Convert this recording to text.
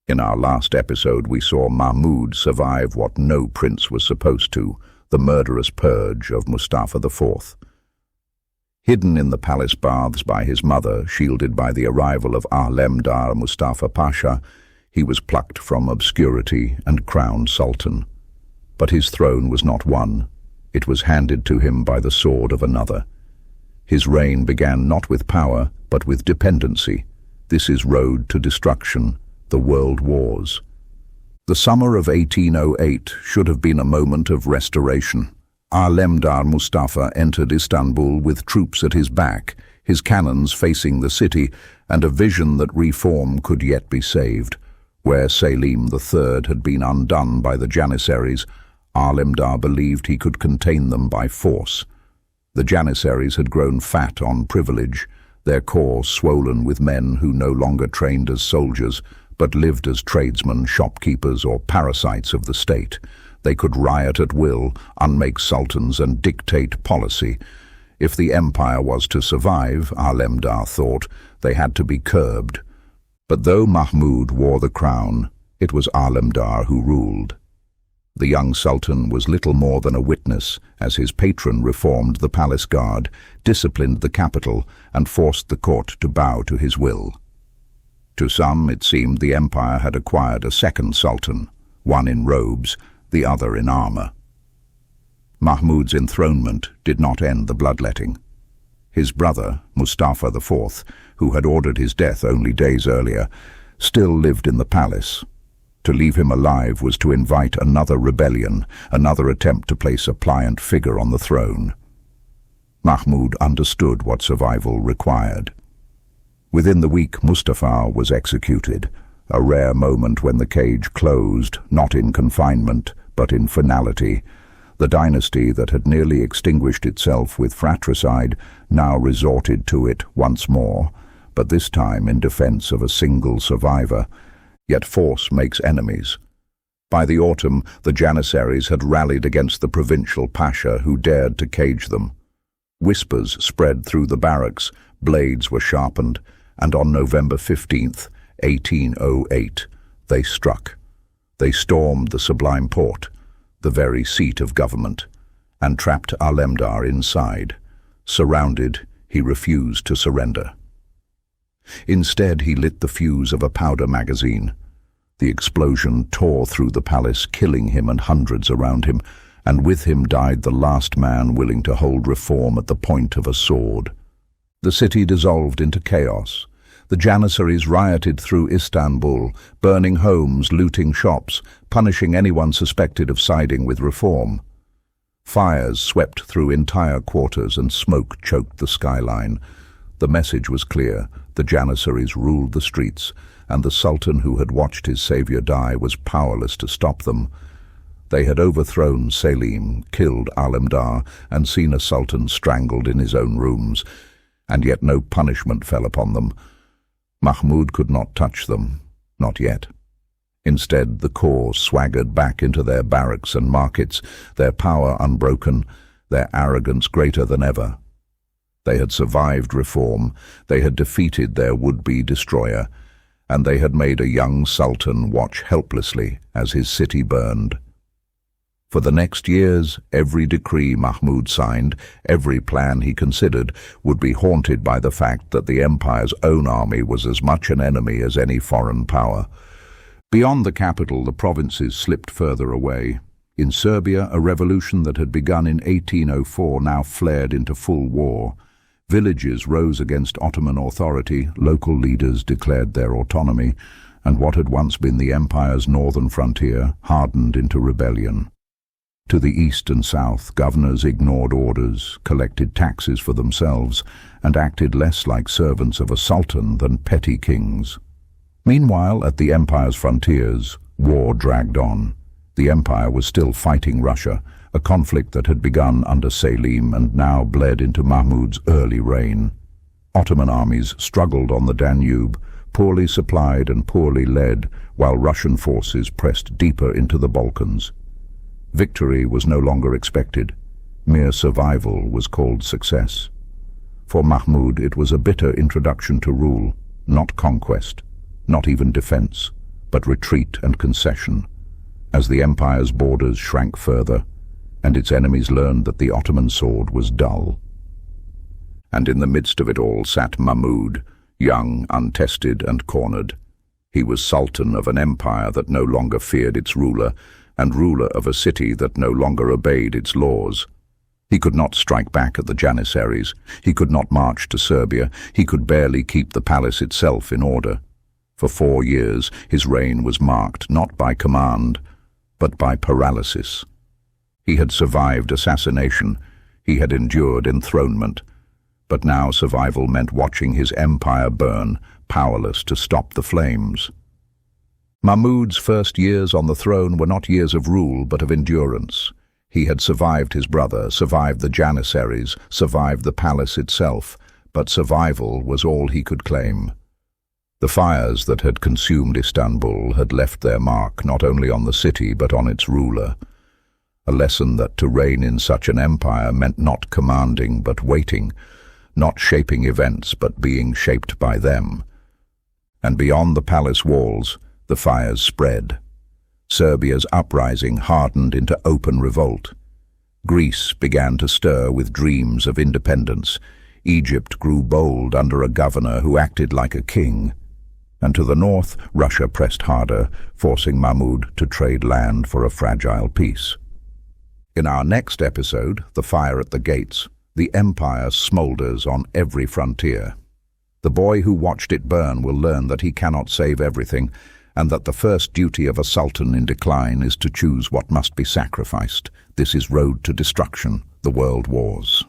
In our last episode, we saw Mahmud survive what no prince was supposed to, the murderous purge of Mustafa IV. Hidden in the palace baths by his mother, shielded by the arrival of Alemdar Mustafa Pasha, he was plucked from obscurity and crowned sultan. But his throne was not won. It was handed to him by the sword of another. His reign began not with power, but with dependency. This is road to destruction, the world wars. The summer of 1808 should have been a moment of restoration. Alemdar Mustafa entered Istanbul with troops at his back, his cannons facing the city, and a vision that reform could yet be saved. Where Selim III had been undone by the Janissaries, Alemdar believed he could contain them by force. The Janissaries had grown fat on privilege, their corps swollen with men who no longer trained as soldiers, but lived as tradesmen, shopkeepers, or parasites of the state. They could riot at will, unmake sultans, and dictate policy. If the empire was to survive, Alemdar thought, they had to be curbed. But though Mahmud wore the crown, it was Alemdar who ruled. The young sultan was little more than a witness, as his patron reformed the palace guard, disciplined the capital, and forced the court to bow to his will. To some, it seemed the empire had acquired a second sultan, one in robes, the other in armor. Mahmud's enthronement did not end the bloodletting. His brother, Mustafa IV, who had ordered his death only days earlier, still lived in the palace. To leave him alive was to invite another rebellion, another attempt to place a pliant figure on the throne. Mahmud understood what survival required. Within the week, Mustafa was executed, a rare moment when the cage closed, not in confinement, but in finality. The dynasty that had nearly extinguished itself with fratricide now resorted to it once more, but this time in defense of a single survivor. Yet force makes enemies. By the autumn, the Janissaries had rallied against the provincial pasha who dared to cage them. Whispers spread through the barracks, blades were sharpened, and on November 15th, 1808, they struck. They stormed the Sublime Porte, the very seat of government, and trapped Alemdar inside. Surrounded, he refused to surrender. Instead, he lit the fuse of a powder magazine. The explosion tore through the palace, killing him and hundreds around him, and with him died the last man willing to hold reform at the point of a sword. The city dissolved into chaos. The Janissaries rioted through Istanbul, burning homes, looting shops, punishing anyone suspected of siding with reform. Fires swept through entire quarters and smoke choked the skyline. The message was clear. The Janissaries ruled the streets, and the sultan who had watched his savior die was powerless to stop them. They had overthrown Selim, killed Alemdar, and seen a sultan strangled in his own rooms, and yet no punishment fell upon them. Mahmud could not touch them, not yet. Instead, the corps swaggered back into their barracks and markets, their power unbroken, their arrogance greater than ever. They had survived reform, they had defeated their would-be destroyer, and they had made a young sultan watch helplessly as his city burned. For the next years, every decree Mahmud signed, every plan he considered, would be haunted by the fact that the empire's own army was as much an enemy as any foreign power. Beyond the capital, the provinces slipped further away. In Serbia, a revolution that had begun in 1804 now flared into full war. Villages rose against Ottoman authority, local leaders declared their autonomy, and what had once been the empire's northern frontier hardened into rebellion. To the east and south, governors ignored orders, collected taxes for themselves, and acted less like servants of a sultan than petty kings. Meanwhile, at the empire's frontiers, war dragged on. The empire was still fighting Russia, a conflict that had begun under Selim and now bled into Mahmud's early reign. Ottoman armies struggled on the Danube, poorly supplied and poorly led, while Russian forces pressed deeper into the Balkans. Victory was no longer expected. Mere survival was called success. For Mahmud, it was a bitter introduction to rule, not conquest, not even defense, but retreat and concession, as the empire's borders shrank further, and its enemies learned that the Ottoman sword was dull. And in the midst of it all sat Mahmud, young, untested, and cornered. He was sultan of an empire that no longer feared its ruler, and ruler of a city that no longer obeyed its laws. He could not strike back at the Janissaries. He could not march to Serbia. He could barely keep the palace itself in order. For 4 years, his reign was marked not by command, but by paralysis. He had survived assassination. He had endured enthronement. But now survival meant watching his empire burn, powerless to stop the flames. Mahmud's first years on the throne were not years of rule, but of endurance. He had survived his brother, survived the Janissaries, survived the palace itself, but survival was all he could claim. The fires that had consumed Istanbul had left their mark not only on the city but on its ruler. A lesson that to reign in such an empire meant not commanding but waiting, not shaping events but being shaped by them. And beyond the palace walls, the fires spread. Serbia's uprising hardened into open revolt. Greece began to stir with dreams of independence. Egypt grew bold under a governor who acted like a king. And to the north, Russia pressed harder, forcing Mahmud to trade land for a fragile peace. In our next episode, The Fire at the Gates, the empire smolders on every frontier. The boy who watched it burn will learn that he cannot save everything, and that the first duty of a sultan in decline is to choose what must be sacrificed. This is Road to Destruction, the World Wars.